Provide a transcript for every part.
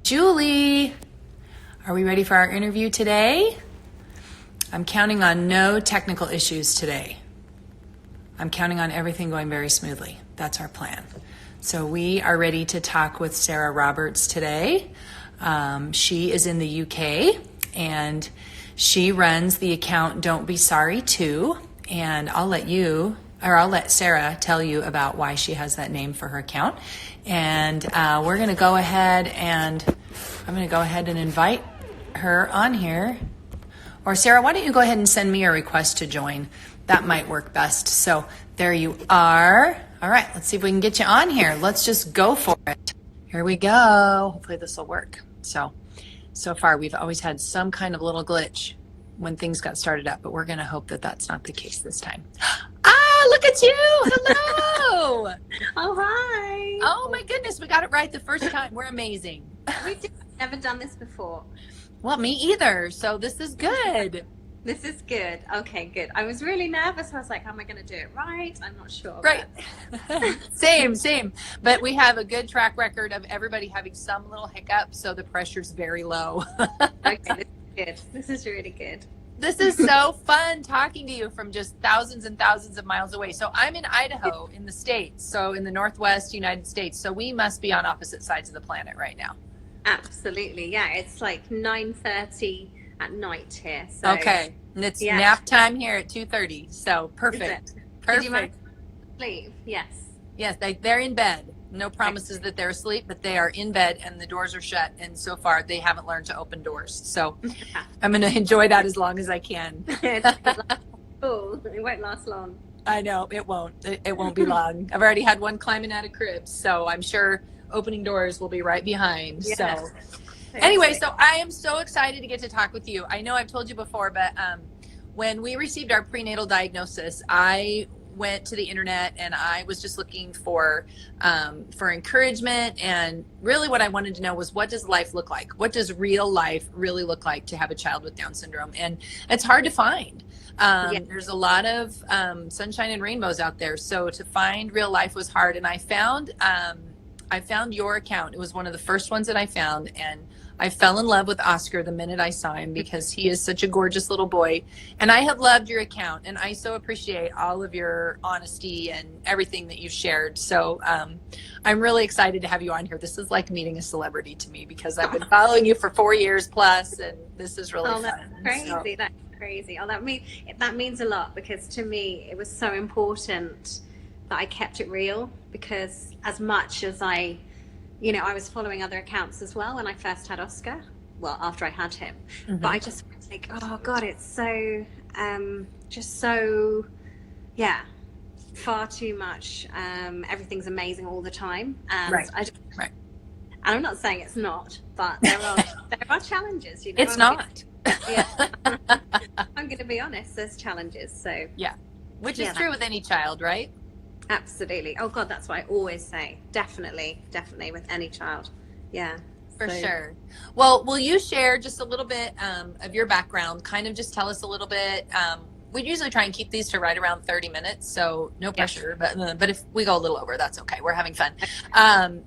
Julie, are we ready for our interview today? I'm counting on no technical issues today. I'm counting on everything going very smoothly. That's our plan. So we are ready to talk with Sarah Roberts today. She is in the UK and she runs the account Don't Be Sorry Too. And I'll let Sarah tell you about why she has that name for her account. And we're going to go ahead and I'm going to go ahead and invite her on here. Or Sarah, why don't you go ahead and send me a request to join? That might work best. So there you are. All right, let's see if we can get you on here. Let's just go for it. Here we go. Hopefully this will work. So far we've always had some kind of little glitch when things got started up, but we're going to hope that that's not the case this time. Ah, look at you. Hello. Oh, hi. Oh my goodness, we got it right the first time. We're amazing. We've never done this before. Well, me either. So this is good. This is good. Okay, good. I was really nervous. I was like, how am I going to do it right? I'm not sure. Right. Same. But we have a good track record of everybody having some little hiccup, so the pressure's very low. Okay, this is good. This is really good. This is so fun talking to you from just thousands and thousands of miles away. So I'm in Idaho in the States, so in the Northwest United States. So we must be on opposite sides of the planet right now. Absolutely. Yeah, it's like 9:30 at night here. So. Okay. And it's nap time here at 2:30. So perfect. Did you manage to sleep? Yes. Yes, they're in bed. No promises that they're asleep, but they are in bed and the doors are shut. And so far they haven't learned to open doors. So I'm going to enjoy that as long as I can. Oh, it won't last long. I know it won't. It won't be long. I've already had one climbing out of cribs. So I'm sure opening doors will be right behind. Yes. So anyway, so I am so excited to get to talk with you. I know I've told you before, but when we received our prenatal diagnosis, I went to the internet and I was just looking for encouragement, and really what I wanted to know was, what does life look like? What does real life really look like to have a child with Down syndrome? And it's hard to find. There's a lot of sunshine and rainbows out there. So to find real life was hard. And I found your account. It was one of the first ones that I found, and I fell in love with Oscar the minute I saw him because he is such a gorgeous little boy. And I have loved your account, and I so appreciate all of your honesty and everything that you've shared. So I'm really excited to have you on here. This is like meeting a celebrity to me because I've been following you for 4 years plus, and this is really fun. That's crazy. So. That's crazy. Oh, that means a lot, because to me it was so important that I kept it real, because as much as I was following other accounts as well when I first had Oscar, well, after I had him, but I just was like, oh God, it's so, far too much. Everything's amazing all the time. And right. And I'm not saying it's not, but there are challenges, It's not. I'm going to be honest, there's challenges. So yeah, which is true with any child, right? Absolutely. Oh God, that's what I always say. Definitely with any child. Yeah. For sure. Well, will you share just a little bit of your background? Kind of just tell us a little bit. We usually try and keep these to right around 30 minutes, so no pressure. But if we go a little over, that's okay. We're having fun.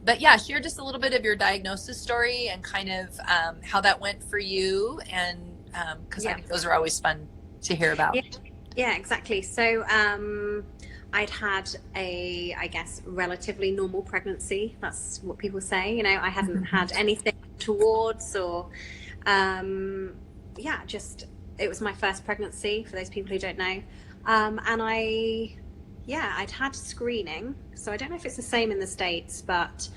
But yeah, share just a little bit of your diagnosis story and kind of how that went for you, and because I think those are always fun to hear about. Yeah, exactly. So I'd had a, I guess, relatively normal pregnancy. That's what people say. I hadn't had anything towards, or it was my first pregnancy, for those people who don't know. And I'd had screening. So I don't know if it's the same in the States, but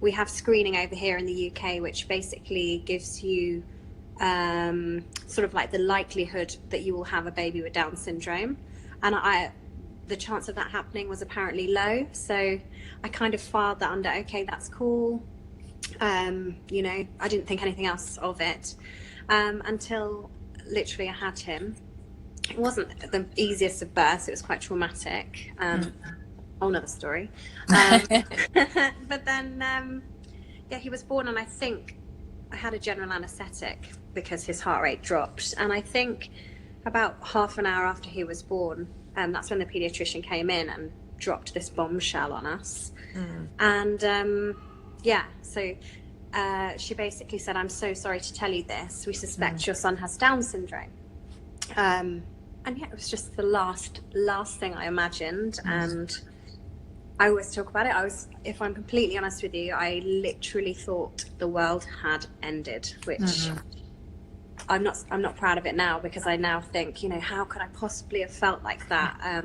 we have screening over here in the UK, which basically gives you sort of like the likelihood that you will have a baby with Down syndrome. And the chance of that happening was apparently low. So I kind of filed that under, okay, that's cool. I didn't think anything else of it until literally I had him. It wasn't the easiest of births. It was quite traumatic. Whole nother story. But then, he was born, and I think I had a general anesthetic because his heart rate dropped. And I think about half an hour after he was born, that's when the pediatrician came in and dropped this bombshell on us. And so she basically said, "I'm so sorry to tell you this. We suspect your son has Down syndrome." And yeah, it was just the last thing I imagined. And I always talk about it. If I'm completely honest with you, I literally thought the world had ended, which I'm not proud of it now, because I now think, how could I possibly have felt like that?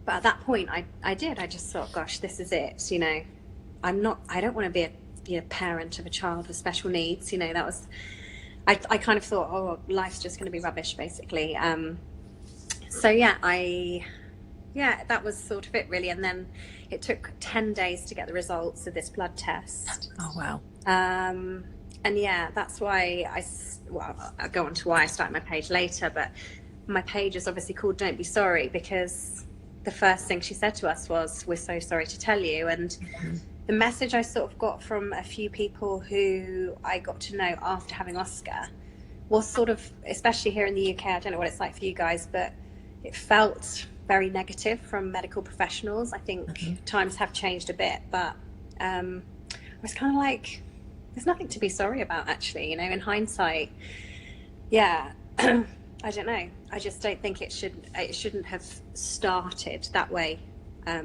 But at that point, I did. I just thought, gosh, this is it. I don't want to be a parent of a child with special needs. That was, I kind of thought, oh, life's just going to be rubbish, basically. So yeah, that was sort of it, really. And then it took 10 days to get the results of this blood test. Oh, wow. And yeah, that's why I'll go on to why I started my page later, but my page is obviously called Don't Be Sorry, because the first thing she said to us was, "We're so sorry to tell you." And the message I sort of got from a few people who I got to know after having Oscar was sort of, especially here in the UK, I don't know what it's like for you guys, but it felt very negative from medical professionals. I think times have changed a bit, but I was kind of like, there's nothing to be sorry about, actually. In hindsight, yeah. I don't know. I just don't think it shouldn't have started that way. A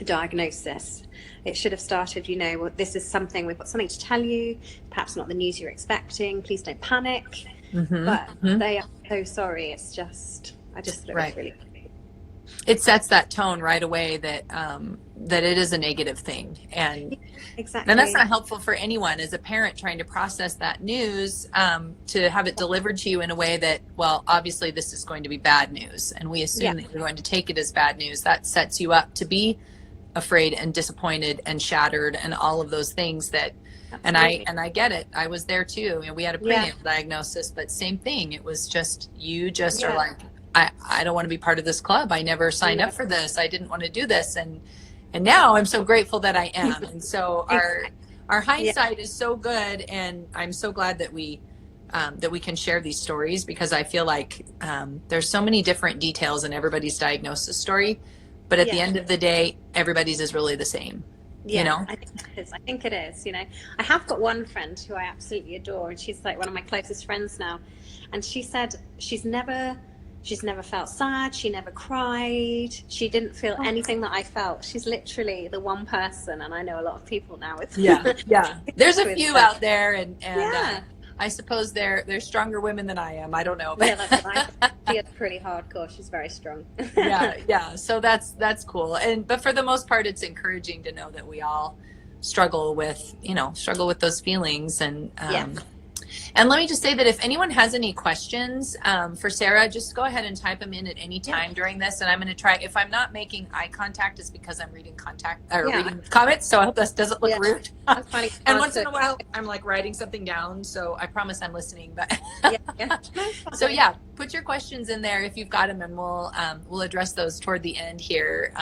diagnosis. It should have started, well, this is something, we've got something to tell you, perhaps not the news you're expecting, please don't panic. But they are so sorry. It's just, I just thought it was really, it sets that tone right away that that it is a negative thing, and exactly. And that's not helpful for anyone as a parent trying to process that news, to have it delivered to you in a way that, well, obviously this is going to be bad news, and we assume that you're going to take it as bad news. That sets you up to be afraid and disappointed and shattered and all of those things that. Absolutely. And I get it. I was there too. We had a prenatal diagnosis, but same thing. It was just, you just are like, I don't want to be part of this club. I never signed up for this. I didn't want to do this. And now I'm so grateful that I am. And so our hindsight is so good. And I'm so glad that we can share these stories, because I feel like there's so many different details in everybody's diagnosis story. But at the end of the day, everybody's is really the same. I think it is. I have got one friend who I absolutely adore, and she's like one of my closest friends now. And she said she's never felt sad. She never cried. She didn't feel anything that I felt. She's literally the one person, and I know a lot of people now with There's a few out there, and I suppose they're stronger women than I am. I don't know. Yeah, that's what I think. She is pretty hardcore. She's very strong. So that's cool. But for the most part, it's encouraging to know that we all struggle with those feelings. And let me just say that if anyone has any questions for Sarah, just go ahead and type them in at any time during this. And I'm going to try. If I'm not making eye contact, it's because I'm reading reading comments. So I hope this doesn't look rude. And once in a while, I'm like writing something down. So I promise I'm listening. But so put your questions in there if you've got them, and we'll address those toward the end here.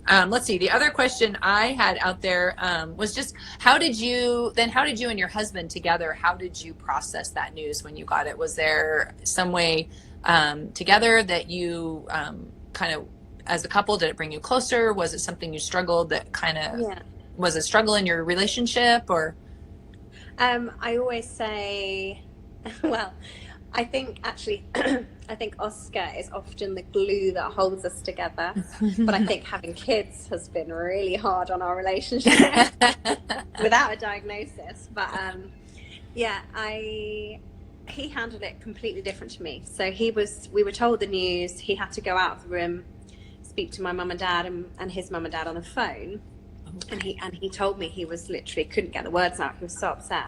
Let's see. The other question I had out there was just, how did you and your husband together, how did you process that news when you got it? Was there some way together that you kind of, as a couple, did it bring you closer? Was it something you struggled that kind of, was a struggle in your relationship, or? I always say, well, I think Oscar is often the glue that holds us together. But I think having kids has been really hard on our relationship without a diagnosis. But he handled it completely different to me. So we were told the news. He had to go out of the room, speak to my mum and dad and his mum and dad on the phone. Okay. And he told me he was literally couldn't get the words out. He was so upset.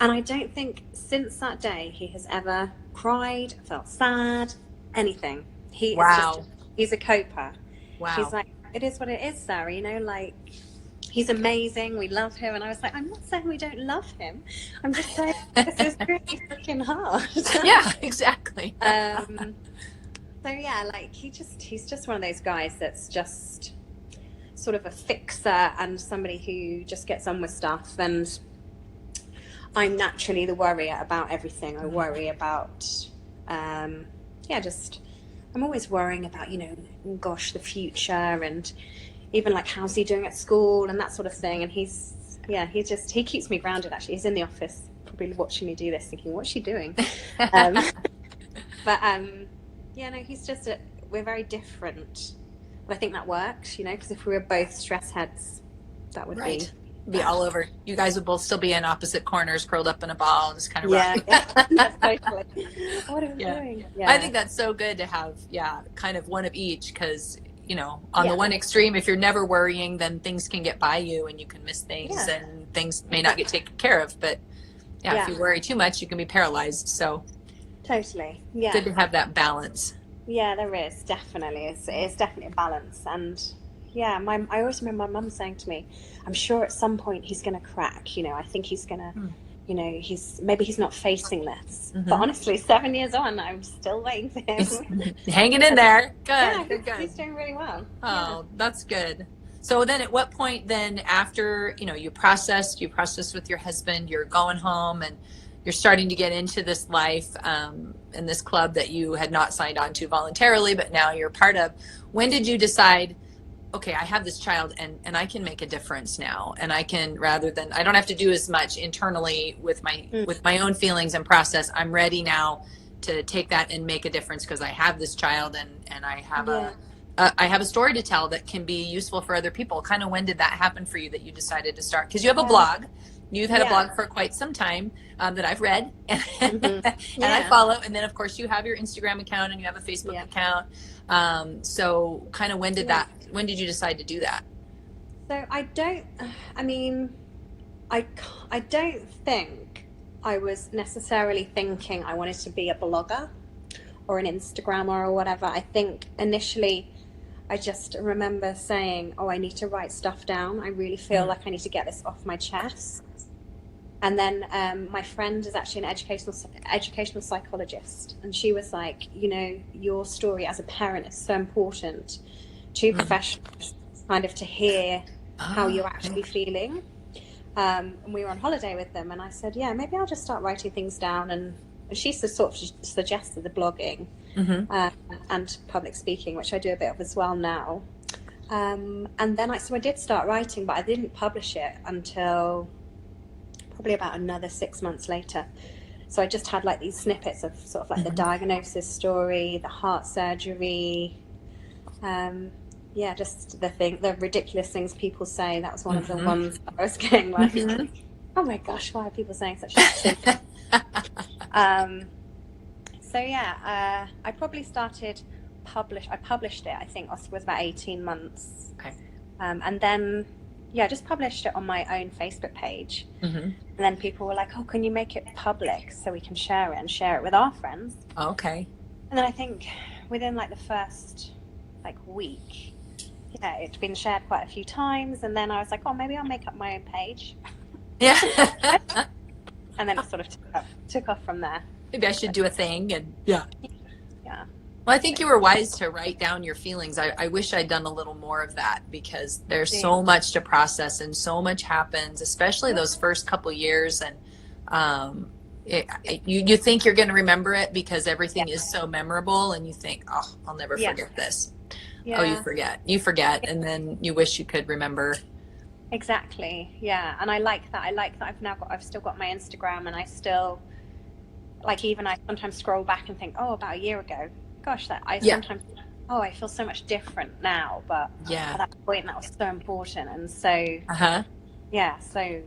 And I don't think since that day he has ever cried, felt sad, anything. He's a coper. Wow. He's like, it is what it is, Sarah, like, he's amazing, we love him. And I was like, I'm not saying we don't love him, I'm just saying this is really freaking hard. Yeah, exactly. So like he's just one of those guys that's just sort of a fixer and somebody who just gets on with stuff. And I'm naturally the worrier about everything. I worry about, I'm always worrying about, gosh, the future, and even like, how's he doing at school and that sort of thing. And he's Yeah, he keeps me grounded, actually. He's in the office, probably watching me do this, thinking, what's she doing? Um, but yeah, no, we're very different. But I think that works, because if we were both stress heads, that would Right. be Be bad. all over. You guys would both still be in opposite corners, curled up in a ball, just kind of Yeah, rocking. totally. What are we Yeah. doing? I Yeah. think that's so good to have, kind of one of each, because, on the Yeah. one extreme, if you're never worrying, then things can get by you and you can miss things Yeah. and things may not get taken care of. But if you worry too much, you can be paralyzed. So Totally. Yeah. good to have that balance. Yeah, there is definitely. It's definitely a balance, and yeah, I always remember my mum saying to me, "I'm sure at some point he's going to crack. I think he's going to, he's not facing this." Mm-hmm. But honestly, 7 years on, I'm still waiting for him. Hanging in there. Good. Yeah, good. he's doing really well. Oh, that's good. So then at what point then after, you processed with your husband, you're going home and you're starting to get into this life in this club that you had not signed on to voluntarily, but now you're part of. When did you decide, okay, I have this child and I can make a difference now, and I can, rather than, I don't have to do as much internally with my own feelings and process. I'm ready now to take that and make a difference because I have this child and I have I have a story to tell that can be useful for other people. Kind of when did that happen for you that you decided to start? Because you have a blog. You've had a blog for quite some time that I've read and I follow. And then, of course, you have your Instagram account and you have a Facebook account. So kind of when did you decide to do that? So I don't think I was necessarily thinking I wanted to be a blogger or an Instagrammer or whatever. I think initially I just remember saying, I need to write stuff down. I really feel like I need to get this off my chest. And then my friend is actually an educational psychologist. And she was like, your story as a parent is so important to professionals, kind of to hear how you're actually feeling. And we were on holiday with them. And I said, maybe I'll just start writing things down. And she sort of suggested the blogging and public speaking, which I do a bit of as well now. And then I did start writing, but I didn't publish it until probably about another 6 months later. So I just had like these snippets of sort of like the diagnosis story, the heart surgery, just the ridiculous things people say. That was one of the ones I was getting like, oh my gosh, why are people saying such things? I probably I published it, I think it was about 18 months. Okay. And then, I just published it on my own Facebook page. And then people were like, can you make it public so we can share it with our friends? Okay. And then I think within like the first week, it'd been shared quite a few times. And then I was like, maybe I'll make up my own page. Yeah. And then it sort of took off from there. Maybe I should do a thing. And yeah. Well, I think you were wise to write down your feelings. I wish I'd done a little more of that because there's so much to process and so much happens, especially those first couple years. And you think you're going to remember it because everything is so memorable, and you think, I'll never forget this. Oh, you forget. And then you wish you could remember. Exactly. Yeah. And I like that. I've still got my Instagram, and I still I sometimes scroll back and think, about a year ago, gosh, sometimes, I feel so much different now, but at that point that was so important. And so, so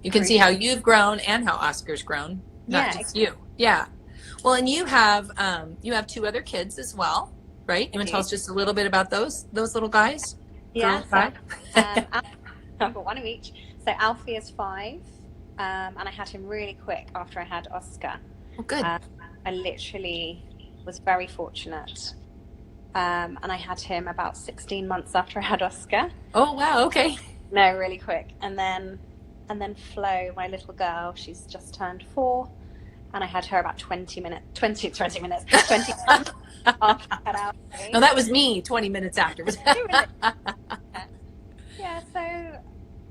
you can see how you've grown and how Oscar's grown, not just you. Yeah. Well, and you have 2 other kids as well, right? You want to tell us just a little bit about those little guys? Yeah. I've got one of each. So Alfie is 5, and I had him really quick after I had Oscar. Oh, good. I literally was very fortunate. And I had him about 16 months after I had Oscar. Oh, wow. Okay. No, really quick. And then Flo, my little girl, she's just turned 4. And I had her about 20 minutes after Alfie. No, that was me 20 minutes after. Yeah, so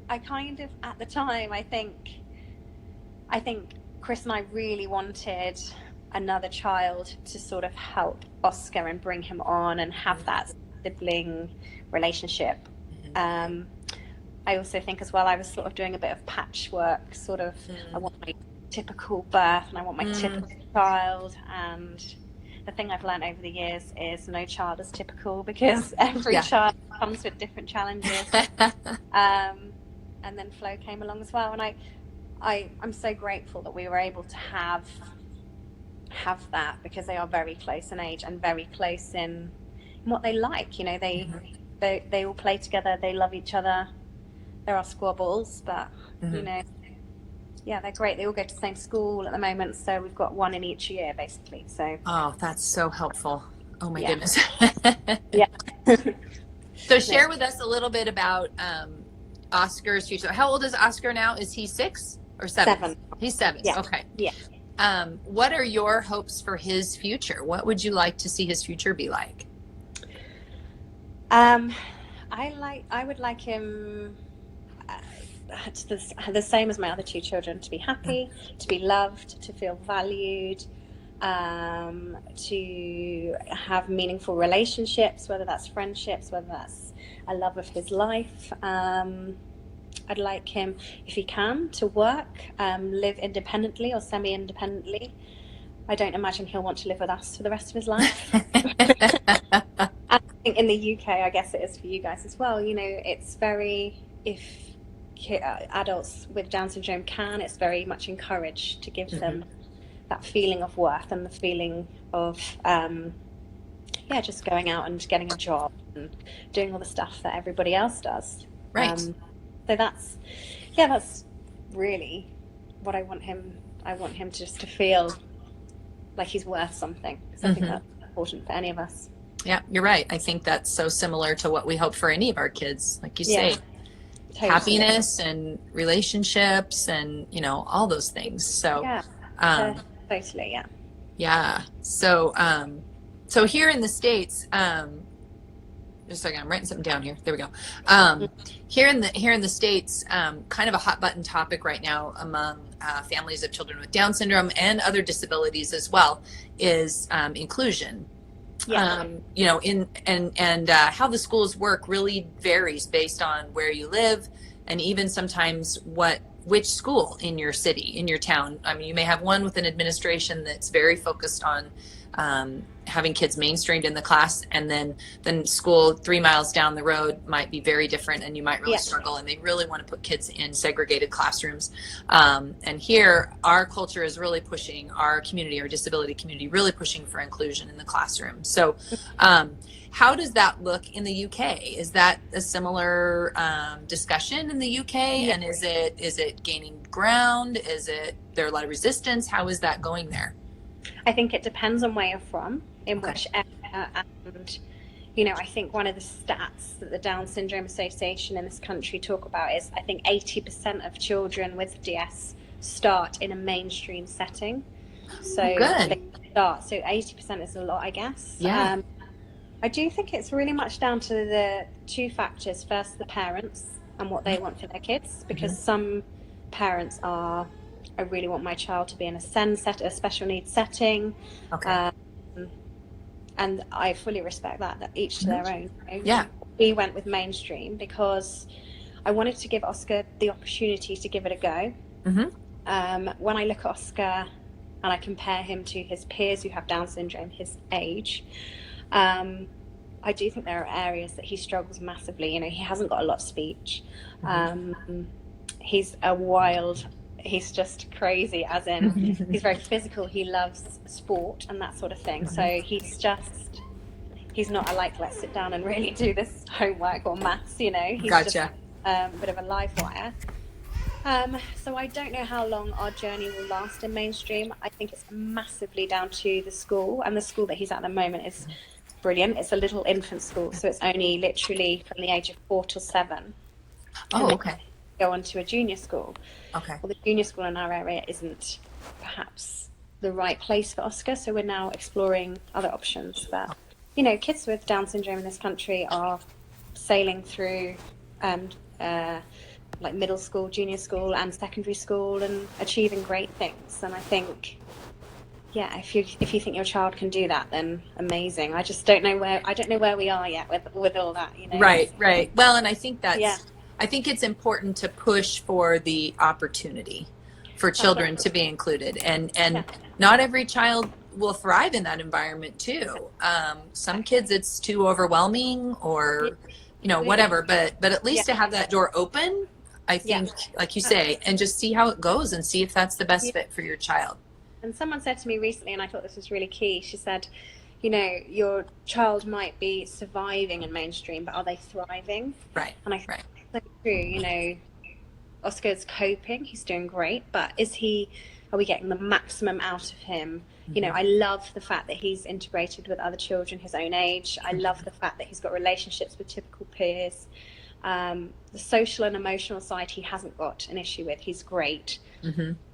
I kind of, at the time, I think Chris and I really wanted another child to sort of help Oscar and bring him on and have that sibling relationship. And I also think as well, I was sort of doing a bit of patchwork, sort of, I Mm. want my typical birth and I want my Mm. typical child. And the thing I've learned over the years is no child is typical, because every Yeah. child comes with different challenges. And then Flo came along as well. And I'm so grateful that we were able to have that, because they are very close in age and very close in what they like. You know, they all play together, they love each other. There are squabbles, but you know, yeah, they're great. They all go to the same school at the moment, so we've got one in each year basically. So Oh, that's so helpful. Oh my yeah. goodness. Yeah. So share with us a little bit about Oscar's future. How old is Oscar now? Is he 6 or 7? 7. He's 7. Yeah. Okay. Yeah. What are your hopes for his future? What would you like to see his future be like? I would like him the same as my other 2 children, to be happy, to be loved, to feel valued, to have meaningful relationships, whether that's friendships, whether that's a love of his life. I'd like him, if he can, to work, live independently or semi-independently. I don't imagine he'll want to live with us for the rest of his life. I think in the UK, I guess it is for you guys as well, you know, it's very, if adults with Down syndrome can, it's very much encouraged to give them that feeling of worth and the feeling of, just going out and getting a job and doing all the stuff that everybody else does. Right. So that's really what I want him. I want him just to feel like he's worth something. So I think that's important for any of us. Yeah, you're right. I think that's so similar to what we hope for any of our kids. Like you say, totally. Happiness and relationships and, you know, all those things. So, totally. Yeah. Yeah. So, so here in the States, just a second, I'm writing something down here. There we go. Here in the States, kind of a hot button topic right now among families of children with Down syndrome and other disabilities as well is inclusion. Yeah. You know, and how the schools work really varies based on where you live, and even sometimes which school in your city, in your town. I mean, you may have one with an administration that's very focused on having kids mainstreamed in the class, and then school 3 miles down the road might be very different, and you might really struggle, and they really want to put kids in segregated classrooms. And here, our culture is really pushing, our community, our disability community, really pushing for inclusion in the classroom. So how does that look in the UK? Is that a similar discussion in the UK? And is it gaining ground? Is there a lot of resistance? How is that going there? I think it depends on where you're from, in which area, and you know, I think one of the stats that the Down Syndrome Association in this country talk about is, I think 80% of children with DS start in a mainstream setting. So they start. So 80% is a lot, I guess. Yeah. I do think it's really much down to the 2 factors. First, the parents and what they want for their kids, because some parents are, I really want my child to be in a SEN set, a special needs setting. Okay. And I fully respect that each to their own. You know? Yeah. We went with mainstream because I wanted to give Oscar the opportunity to give it a go. When I look at Oscar and I compare him to his peers who have Down syndrome, his age, I do think there are areas that he struggles massively. You know, he hasn't got a lot of speech. He's a wild, he's just crazy, as in he's very physical. He loves sport and that sort of thing. So he's not a let's sit down and really do this homework or maths, you know. He's just a bit of a live wire. So I don't know how long our journey will last in mainstream. I think it's massively down to the school, and the school that he's at the moment is brilliant. It's a little infant school, so it's only literally from the age of 4 to 7. Oh, okay. Go on to a junior school. Okay. Well, the junior school in our area isn't perhaps the right place for Oscar, so we're now exploring other options. But you know, kids with Down syndrome in this country are sailing through like middle school, junior school, and secondary school, and achieving great things. And I think, if you think your child can do that, then amazing. I just don't know where we are yet with all that, you know. Right. Well, and I think that's I think it's important to push for the opportunity for children to be included, and not every child will thrive in that environment too. Some kids it's too overwhelming, or whatever, but at least to have that door open, I think, like you say, and just see how it goes and see if that's the best fit for your child. And someone said to me recently, and I thought this was really key, she said, your child might be surviving in mainstream, but are they thriving? Right. And I think that's so true. Oscar's coping, he's doing great, but are we getting the maximum out of him? I love the fact that he's integrated with other children his own age. I love the fact that he's got relationships with typical peers. The social and emotional side he hasn't got an issue with. He's great.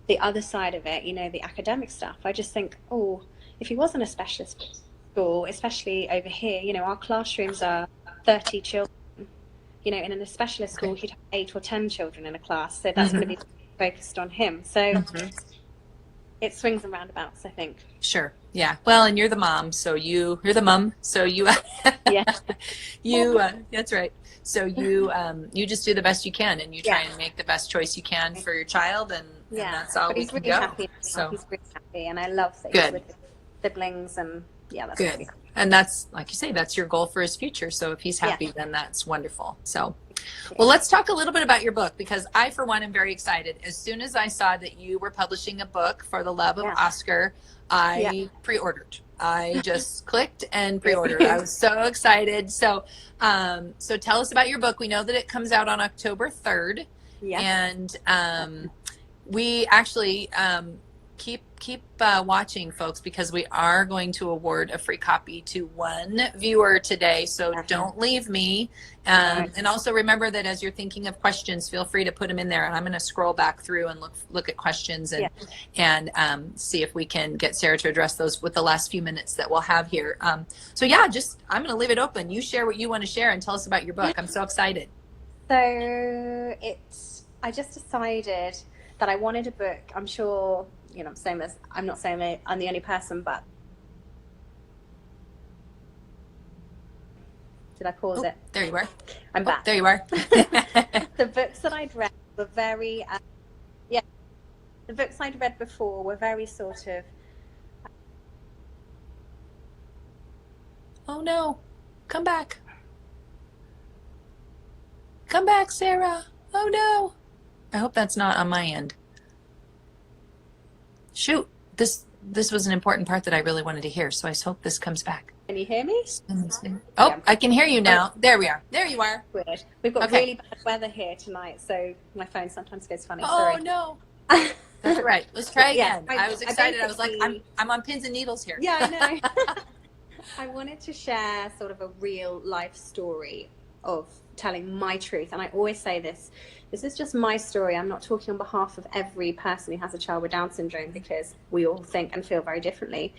The other side of it, the academic stuff, I just think, if he was in a specialist school, especially over here, our classrooms are 30 children. In a specialist school, he'd have 8 or 10 children in a class. So that's going to be focused on him. So it swings and roundabouts, I think. Sure. Yeah. Well, and you're the mom, so you're the mom. So that's right. So you just do the best you can, and you try and make the best choice you can for your child, and that's all we can really go. Happy. So he's really happy, and I love that he's with his siblings, and that's good. Really cool. And that's, like you say, that's your goal for his future. So if he's happy, then that's wonderful. So, well, let's talk a little bit about your book, because I, for one, am very excited. As soon as I saw that you were publishing a book for the love of Oscar, I pre-ordered. I just clicked and pre-ordered. I was so excited. So tell us about your book. We know that it comes out on October 3rd. Yeah. And we actually keep watching, folks, because we are going to award a free copy to one viewer today. So don't leave me. And also remember that as you're thinking of questions, feel free to put them in there. And I'm going to scroll back through and look at questions and see if we can get Sarah to address those with the last few minutes that we'll have here. I'm going to leave it open. You share what you want to share and tell us about your book. I'm so excited. So I just decided that I wanted a book. I'm sure, I'm saying this, I'm not saying that I'm the only person, but did I pause it? There you are. I'm back. There you are. The books that I'd read were very, the books I'd read before were very sort of. Oh no, come back. Come back, Sarah. Oh no. I hope that's not on my end. Shoot, this was an important part that I really wanted to hear, so I hope this comes back. Can you hear me? Oh, I can hear you now. There we are. There you are. Weird. We've got really bad weather here tonight, so my phone sometimes goes funny. Oh, sorry. No. That's right. Let's try again. I was excited. I was like, I'm on pins and needles here. Yeah, I know. I wanted to share sort of a real life story of telling my truth. And I always say this is just my story. I'm not talking on behalf of every person who has a child with Down syndrome, because we all think and feel very differently.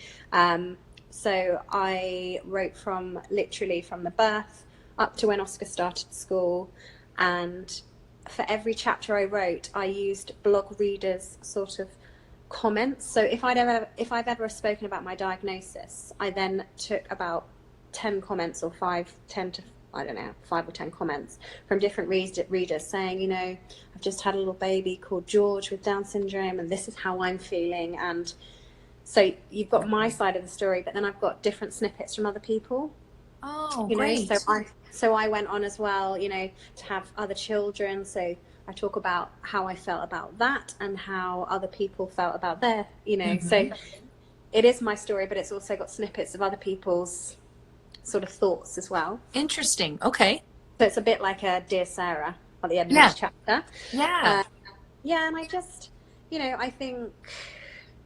So I wrote literally from the birth up to when Oscar started school. And for every chapter I wrote, I used blog readers' sort of comments. So if I've ever spoken about my diagnosis, I then took about 10 comments or 5 or 10 comments from different readers saying, I've just had a little baby called George with Down syndrome, and this is how I'm feeling. And so you've got my side of the story, but then I've got different snippets from other people. Oh, great. So I went on as well, to have other children. So I talk about how I felt about that and how other people felt about their, So it is my story, but it's also got snippets of other people's sort of thoughts as well. Interesting. Okay. So it's a bit like a Dear Sarah at the end of each chapter. Yeah. And I just, I think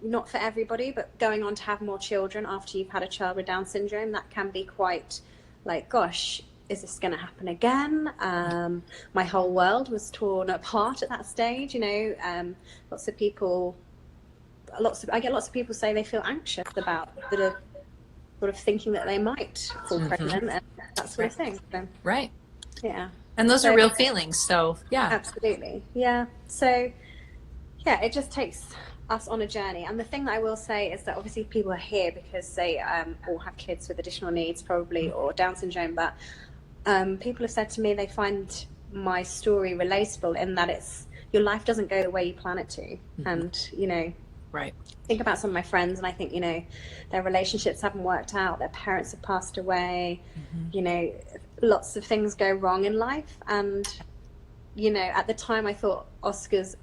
not for everybody, but going on to have more children after you've had a child with Down syndrome, that can be quite like, gosh, is this going to happen again? My whole world was torn apart at that stage. I get lots of people say they feel anxious about that are sort of thinking that they might fall pregnant and that sort of thing. So, right. Yeah. And those are real feelings. So yeah. Absolutely. Yeah. So yeah, it just takes us on a journey. And the thing that I will say is that obviously people are here because they all have kids with additional needs probably, or Down syndrome, but people have said to me they find my story relatable in that it's your life doesn't go the way you plan it to. And, you know, Right. think about some of my friends and I think, you know, their relationships haven't worked out, their parents have passed away, you know, lots of things go wrong in life. And, you know, at the time I thought Oscar's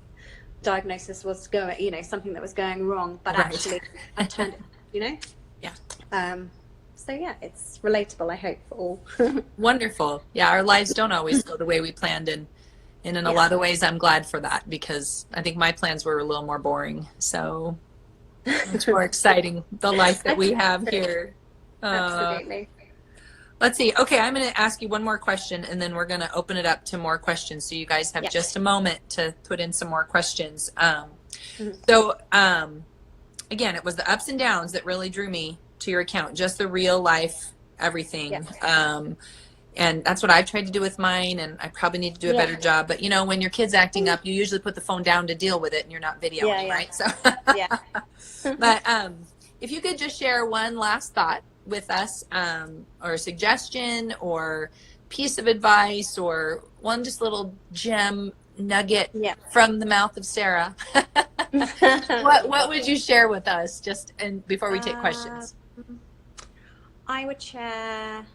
diagnosis was going, you know, something that was going wrong, but actually I turned it, you know? Yeah. So yeah, it's relatable, I hope, for all. Wonderful. Yeah, our lives don't always go the way we planned, and in a lot of ways I'm glad for that, because I think my plans were a little more boring. So much more exciting, the life that we have here. Absolutely. Let's see. Okay, I'm going to ask you one more question, and then we're going to open it up to more questions. So you guys have just a moment to put in some more questions. So again, it was the ups and downs that really drew me to your account, just the real life, everything. And that's what I've tried to do with mine, and I probably need to do a better job. But, you know, when your kid's acting up, you usually put the phone down to deal with it, and you're not videoing, right? So, but if you could just share one last thought with us, or a suggestion or piece of advice, or one just little gem nugget from the mouth of Sarah, what would you share with us just before we take questions? I would share,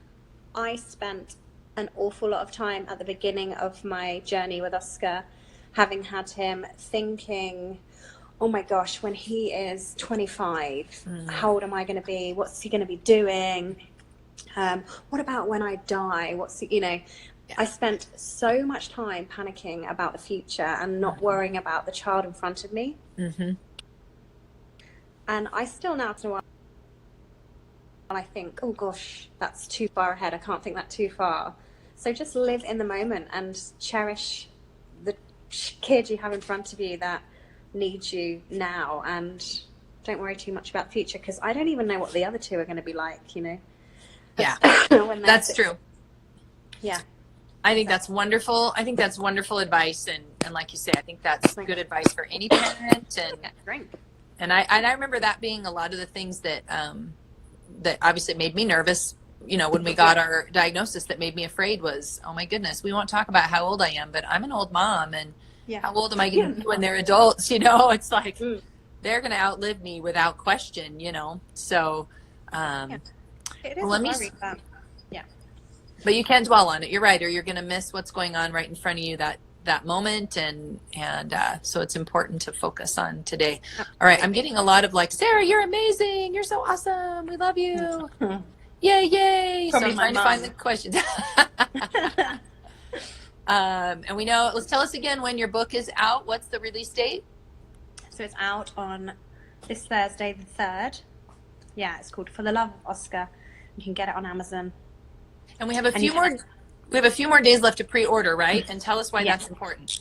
I spent an awful lot of time at the beginning of my journey with Oscar, having had him, thinking, oh my gosh, when he is 25, how old am I going to be? What's he going to be doing? What about when I die? You know, I spent so much time panicking about the future and not worrying about the child in front of me. And I still now to and I think, oh gosh, that's too far ahead. I can't think that too far. So just live in the moment and cherish the kid you have in front of you that needs you now, and don't worry too much about the future, because I don't even know what the other two are going to be like, you know. That's true. I think that's wonderful. I think that's wonderful advice, and like you say, I think that's good advice for any parent. And I remember that being a lot of the things that that obviously made me nervous, you know, when we got our diagnosis, that made me afraid was, oh my goodness, we won't talk about how old I am, but I'm an old mom, and how old am I going to be when they're adults? You know, it's like they're going to outlive me without question, you know. So it is let me but you can't dwell on it, you're right, or you're going to miss what's going on right in front of you that moment, and so it's important to focus on today. All right, I'm getting a lot of like, Sarah, you're amazing, you're so awesome, we love you. Yay. Probably so I'm trying to find the questions. And we know, let's tell us again when your book is out. What's the release date? So it's out on this Thursday, the 3rd. Yeah, it's called For the Love of Oscar. You can get it on Amazon. And we have a few more days left to pre-order, right? And tell us why that's important.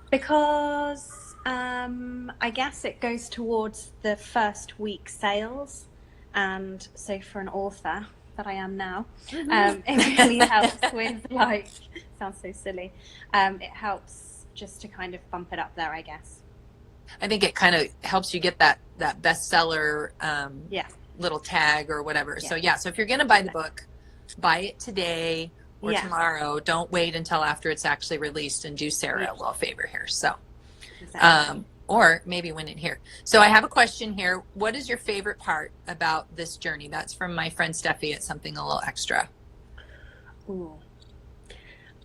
Because I guess it goes towards the first week sales. And so for an author that I am now, it really helps with, like, sounds so silly. It helps just to kind of bump it up there, I guess. I think it kind of helps you get that bestseller little tag or whatever. So so if you're going to buy the book, buy it today or tomorrow. Don't wait until after it's actually released, and do Sarah a little favor here. So, or maybe win it here. So I have a question here. What is your favorite part about this journey? That's from my friend Steffi at Something a Little Extra. Ooh.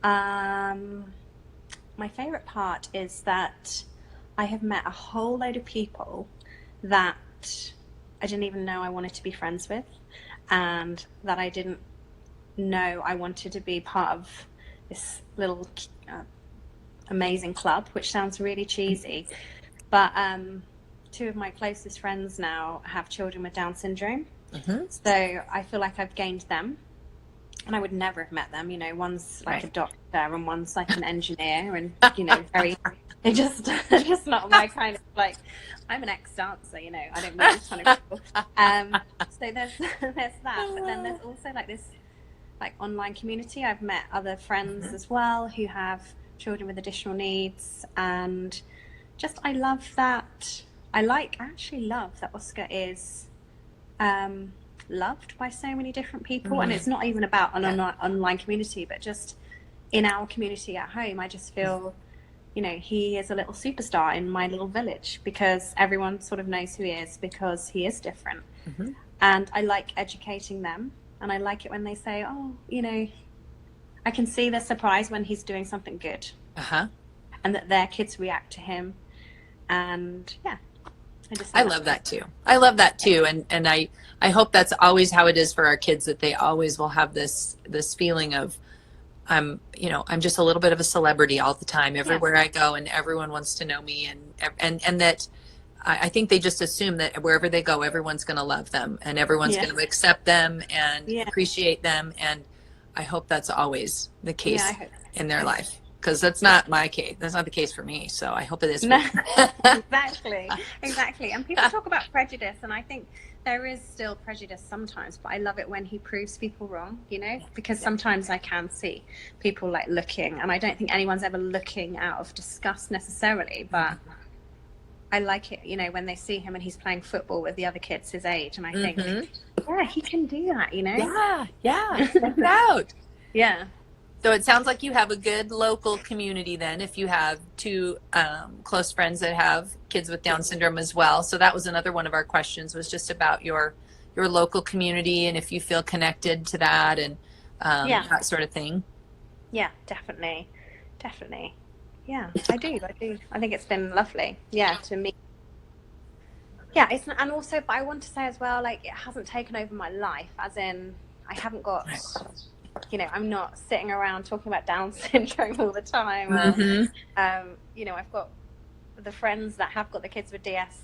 My favorite part is that I have met a whole load of people that I didn't even know I wanted to be friends with, and that I didn't know I wanted to be part of this little amazing club, which sounds really cheesy. But two of my closest friends now have children with Down syndrome. So I feel like I've gained them. And I would never have met them. You know, one's like a doctor and one's like an engineer, and, you know, they're just not my kind of, like, I'm an ex-dancer, you know, I don't meet this kind of people. So there's that. But then there's also like this like online community. I've met other friends as well who have children with additional needs, and just I love that. I actually love that Oscar is loved by so many different people, and it's not even about an online community, but just in our community at home, I just feel, he is a little superstar in my little village because everyone sort of knows who he is because he is different. Mm-hmm. And I like educating them. And I like it when they say, oh, I can see the surprise when he's doing something good. Uh-huh. And that their kids react to him. And yeah, I love that too. I love that too. And I hope that's always how it is for our kids, that they always will have this feeling of, I'm just a little bit of a celebrity all the time, everywhere I go, and everyone wants to know me, and that I think they just assume that wherever they go, everyone's going to love them and everyone's going to accept them and appreciate them. And I hope that's always the case in their life, because that's not my case. That's not the case for me. So I hope it is. No, exactly. And people talk about prejudice, and I think there is still prejudice sometimes, but I love it when he proves people wrong, because sometimes I can see people like looking, and I don't think anyone's ever looking out of disgust necessarily, but I like it, when they see him and he's playing football with the other kids his age, and I think, yeah, he can do that, Yeah, check it out. Yeah. So it sounds like you have a good local community then, if you have two close friends that have kids with Down syndrome as well. So that was another one of our questions, was just about your local community and if you feel connected to that and that sort of thing. Yeah, definitely. Yeah, I do. I think it's been lovely. Yeah, to meet. Yeah, and also, but I want to say as well, like, it hasn't taken over my life, as in I haven't got, I'm not sitting around talking about Down syndrome all the time. I've got the friends that have got the kids with DS.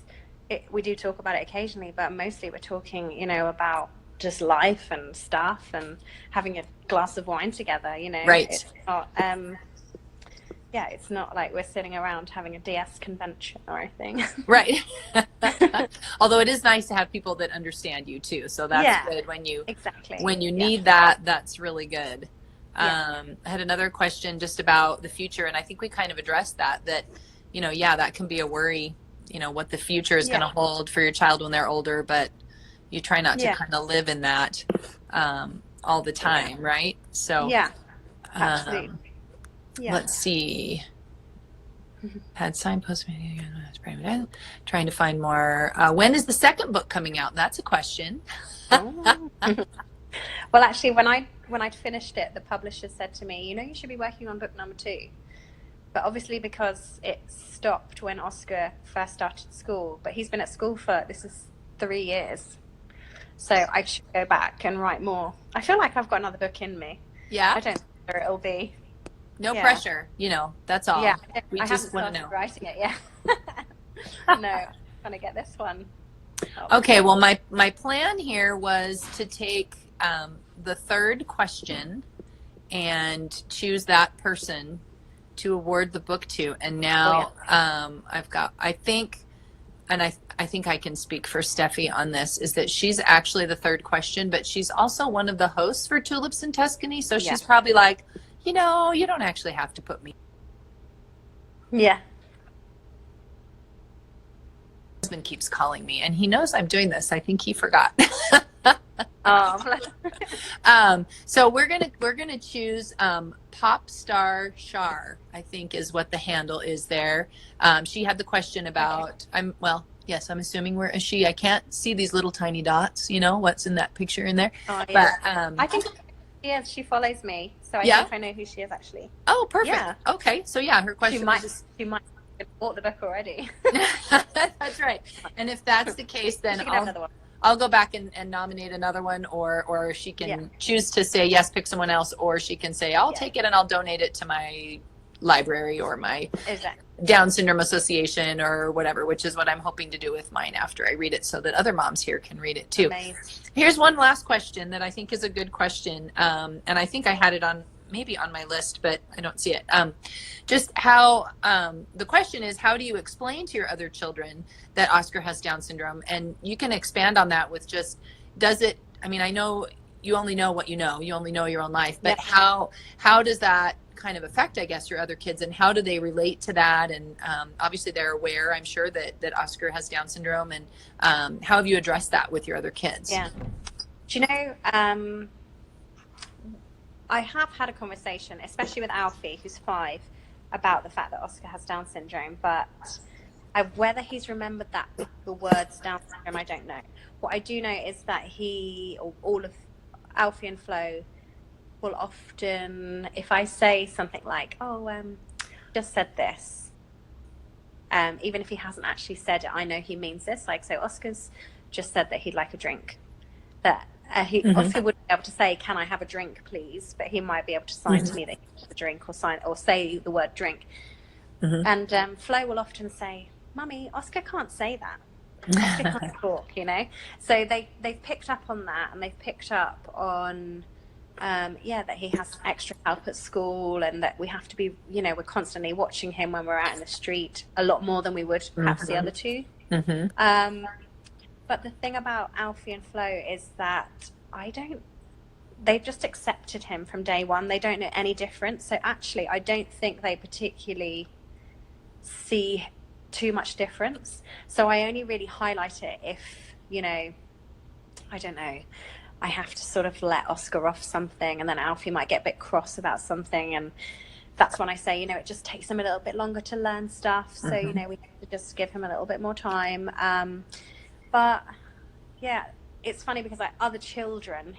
We do talk about it occasionally, but mostly we're talking, about just life and stuff and having a glass of wine together, Right. It's not, it's not like we're sitting around having a DS convention or anything. Right. Although it is nice to have people that understand you too. So that's good when you need that. That's really good. I had another question just about the future, and I think we kind of addressed that that can be a worry, what the future is going to hold for your child when they're older, but you try not to kind of live in that all the time, right? So absolutely. Let's see. Had signpost trying to find more. When is the second book coming out? That's a question. Well, actually, when I'd finished it, the publisher said to me, you should be working on book number 2. But obviously, because it stopped when Oscar first started school, but he's been at school this is 3 years. So I should go back and write more. I feel like I've got another book in me. Yeah. I don't know whether it'll be. No pressure, that's all. Yeah, we just want to know. Writing it, no, I'm going to get this one. Okay, well, my plan here was to take the third question and choose that person to award the book to. And now I think I can speak for Steffi on this, is that she's actually the third question, but she's also one of the hosts for Tulips in Tuscany. So she's probably like, you don't actually have to put me. Yeah. My husband keeps calling me, and he knows I'm doing this. I think he forgot. So we're gonna choose Pop Star Shar, I think is what the handle is there. She had the question about yes, I'm assuming we're a she. I can't see these little tiny dots, what's in that picture in there. Oh, yeah. But I think she follows me, so I think I know who she is actually. Oh, perfect. Yeah. Okay, so her question she might have bought the book already. That's right. And if that's the case, then she can have another one. I'll go back and nominate another one, or she can choose to say yes, pick someone else, or she can say I'll take it and I'll donate it to my library or my Down Syndrome Association or whatever, which is what I'm hoping to do with mine after I read it, so that other moms here can read it too. Amazing. Here's one last question that I think is a good question, and I think I had it maybe on my list, but I don't see it. Just how the question is, how do you explain to your other children that Oscar has Down syndrome? And you can expand on that with just, I know you only know what you only know your own life, but how does that kind of affect, I guess, your other kids, and how do they relate to that? And obviously they're aware, I'm sure, that Oscar has Down syndrome, and how have you addressed that with your other kids? Yeah. Do you know, I have had a conversation, especially with Alfie, who's 5, about the fact that Oscar has Down syndrome, but whether he's remembered that the words Down syndrome, I don't know. What I do know is that all of Alfie and Flo will often, if I say something like, just said this, even if he hasn't actually said it, I know he means this. Like, so Oscar's just said that he'd like a drink. That Oscar wouldn't be able to say, "Can I have a drink, please?" But he might be able to sign to me that he wants a drink, or say the word drink. And Flo will often say, "Mummy, Oscar can't say that. Oscar can't talk," you know. So they've picked up on that, and they've picked up on that he has extra help at school, and that we have to be, we're constantly watching him when we're out in the street a lot more than we would perhaps the other two. But the thing about Alfie and Flo is that they've just accepted him from day one. They don't know any difference. So actually, I don't think they particularly see too much difference. So I only really highlight it if, I don't know, I have to sort of let Oscar off something, and then Alfie might get a bit cross about something, and that's when I say, it just takes him a little bit longer to learn stuff. So, we have to just give him a little bit more time. But yeah, it's funny because other children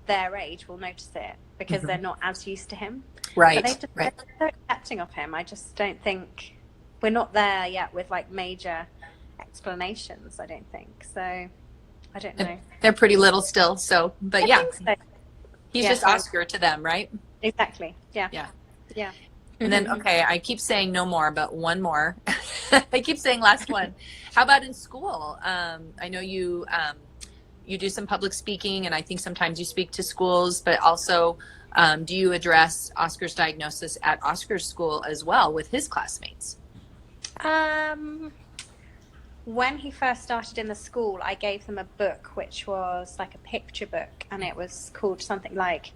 their age will notice it because they're not as used to him. Right. But they're so accepting of him. I just don't think we're not there yet with like major explanations, I don't think. So I don't know. They're pretty little still. So, but I think so. He's just Oscar to them, right? Exactly. Yeah. Yeah. Yeah. And then, okay, I keep saying no more, but one more. I keep saying last one. How about in school? I know you do some public speaking, and I think sometimes you speak to schools, but also do you address Oscar's diagnosis at Oscar's school as well with his classmates? When he first started in the school, I gave them a book, which was like a picture book, and it was called something like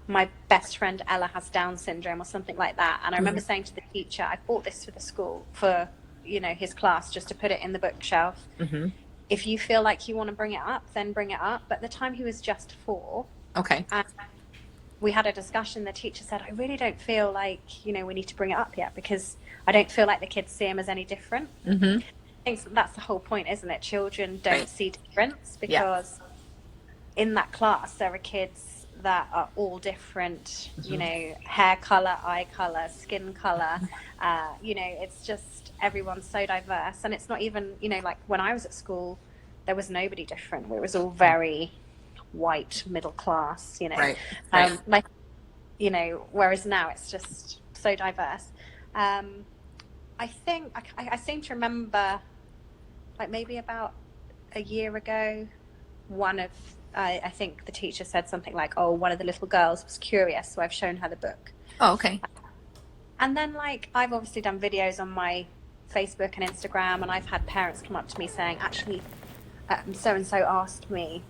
"My Best Friend Ella Has Down Syndrome" or something like that. And I remember saying to the teacher, I bought this for the school, for, his class, just to put it in the bookshelf. If you feel like you want to bring it up, then bring it up. But at the time he was just 4. Okay. And we had a discussion. The teacher said, I really don't feel like, we need to bring it up yet, because I don't feel like the kids see him as any different. I think that's the whole point, isn't it? Children don't see difference, because in that class there are kids that are all different, hair color, eye color, skin color. It's just, everyone's so diverse. And it's not even, like when I was at school, there was nobody different. It was all very white, middle class, like, whereas now it's just so diverse. I think I seem to remember, like maybe about a year ago, I think the teacher said something like, one of the little girls was curious, so I've shown her the book. Oh, okay. And then, like, I've obviously done videos on my Facebook and Instagram, and I've had parents come up to me saying, actually, so-and-so asked me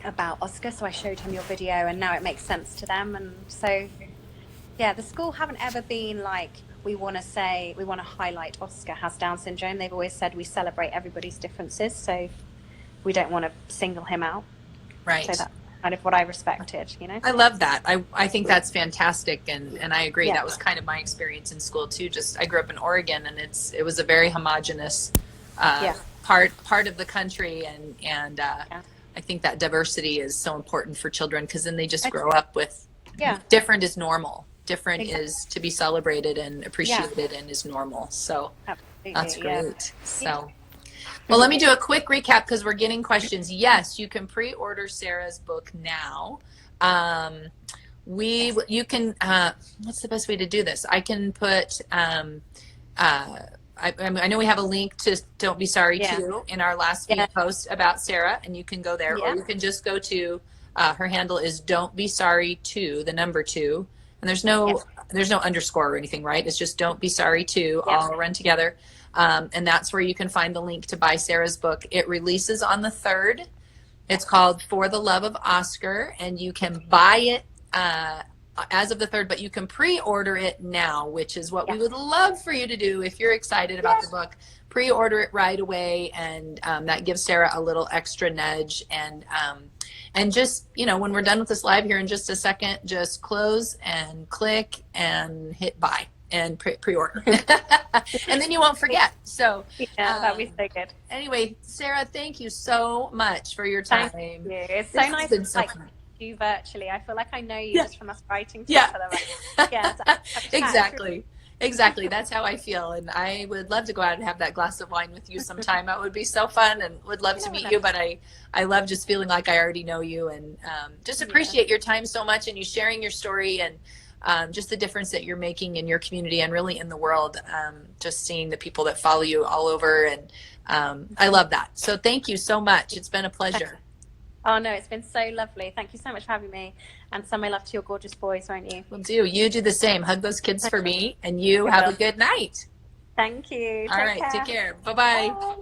about Oscar, so I showed him your video, and now it makes sense to them. And so, yeah, the school haven't ever been like, we want to highlight Oscar has Down syndrome. They've always said we celebrate everybody's differences, so we don't want to single him out. Right. So that's kind of what I respected, I love that. I think that's fantastic, and I agree. Yeah. That was kind of my experience in school too. I grew up in Oregon, and it was a very homogenous part of the country, and I think that diversity is so important for children, because then they just grow up with different is normal. Different is to be celebrated and appreciated and is normal. So absolutely, that's great. So. Well, let me do a quick recap because we're getting questions. Yes, you can pre-order Sarah's book now. You can. What's the best way to do this? I can put. I know we have a link to "Don't Be Sorry" too in our last week post about Sarah, and you can go there, or you can just go to. Her handle is "Don't Be Sorry 2", the number 2, and there's no underscore or anything, right? It's just "Don't Be Sorry 2", all run together. And that's where you can find the link to buy Sarah's book. It releases on the 3rd. It's called For the Love of Oscar, and you can buy it as of the 3rd, but you can pre-order it now, which is what we would love for you to do if you're excited about the book. Pre-order it right away, and that gives Sarah a little extra nudge. And And just, you know, when we're done with this live here in just a second, just close and click and hit buy and pre-order. And then you won't forget. So yeah, that'd be so good. Anyway, Sarah, thank you so much for your time. Thank you. It's so nice to you virtually. I feel like I know you just from us writing to each other. Right? Yeah, exactly. Exactly. That's how I feel. And I would love to go out and have that glass of wine with you sometime. That would be so fun, and would love to meet you. But I love just feeling like I already know you, and just appreciate your time so much, and you sharing your story, and just the difference that you're making in your community and really in the world. Just seeing the people that follow you all over. And I love that. So thank you so much. It's been a pleasure. Oh, no, it's been so lovely. Thank you so much for having me. And send my love to your gorgeous boys, won't you? Will do. You do the same. Hug those kids for me, and you have a good night. Thank you. All right. Take care. Bye-bye. Bye.